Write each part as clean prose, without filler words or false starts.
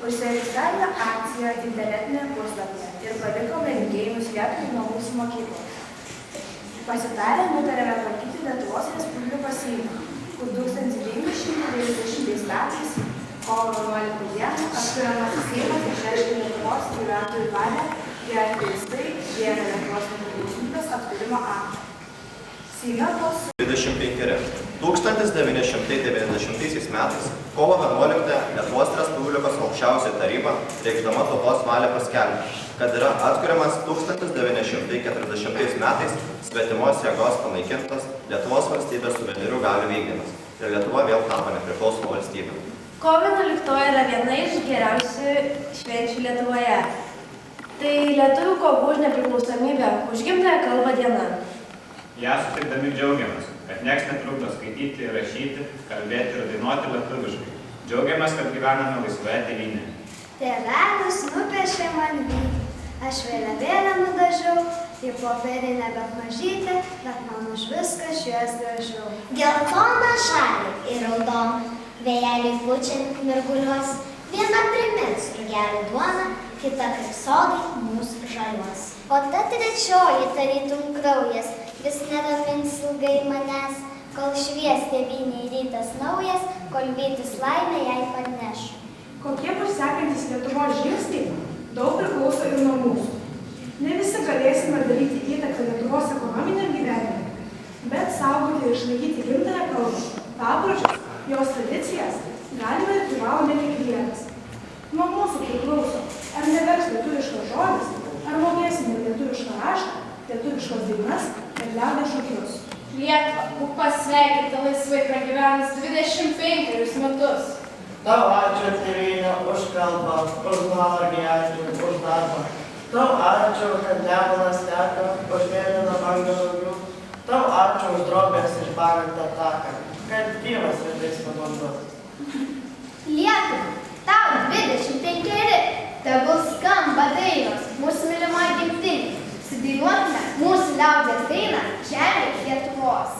Užsiregistravę akciją internetinėje puslapyje ir palikome linkėjimus Lietuvai nuo mūsų mokyklos. Pasitarę nutarėme tvarkyti Lietuvos Respublikos Seimą, kur 1990 metais kovo 11 dieną atkuriamasis Seimas išreiškė Lietuvos gyventojų valią įatvaiztai vieną Lietuvos nepriklausomybės atkūrimo aktą. Seime buvo 25. 1990 metais kovo 11 Lietuvos Respublikos aukščiausioji taryba, reikšdama tautos valią paskelbė, kad yra atkuriamas 1940 metais svetimos jėgos panaikintas Lietuvos valstybės suverenių galių vykdymas ir Lietuva vėl tapo nepriklausoma valstybė. Kovo 11 yra viena iš geriausių švenčių Lietuvoje. Tai lietuvių kovų už nepriklausomybę, už gimtąją kalbą diena. Ja sutikdami džiaugiamės, kad nieks netrukdo skaityti, rašyti, kalbėti ir dainuoti lietuviškai. Džiaugiamės, kad gyvename laisvoje tėvynėje. Tėvelis nupiešė man vytį, aš vėliavėlę nudažiau, tai popierinė bet mažytė, bet man už viską švies gražiau. Geltona, žalia ir raudona, vėjeliai pučiant mirguliuos, viena primins rugelį duoną, kita kaip sodai mūsų žaliuos. O ta trečioji tarytum kraujas, vis neramins ilgai manęs, kol švies tėvynei rytas naujas, kol vytis laimę jai parneš. Kokie bus sekantis Lietuvos žingsniai, daug priklauso ir nuo mūsų. Ne visi galėsime daryti įtaką Lietuvos ekonominiam gyvenimui, bet saugoti ir išlaikyti gimtąją kalbą, papročius, jos tradicijas galime ir privalome kiekvienas. Nuo mūsų priklauso, ar nevers lietuviškas žodis, ar mokėsime lietuvišką raštą, lietuviškos dainas ir liaudies šokius. Lietuva, būk pasveikinta laisvai pragyvenus 25 metus. Tau ačiū tėvynė už kalbą, už mano gyvenimą, už darbą. Tau ačiū, kad Nemunas teka, už mėlyną bangą daugiau. Tau ačiū už drobės ir parengtą taką, kad Dievas vidais pabandus. Lietuva, tau 25, tegul skamba dainos, mūsų mylimai gimtinė. Sudainuokime mūsų liaudies dainą Žemė Lietuvos.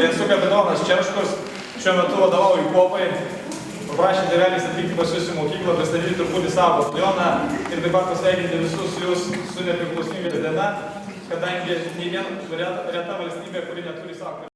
esu kapitonas Čerškus, šiuo metu vadovauju kuopai. Paprašė tėvelis atvykti pas jus į mokyklą, pristatyti truputį savo batalioną ir taip pat pasveikinti visus jūs su nepriklausomybės diena, kadangi nei viena reta valstybė, kuri neturi savo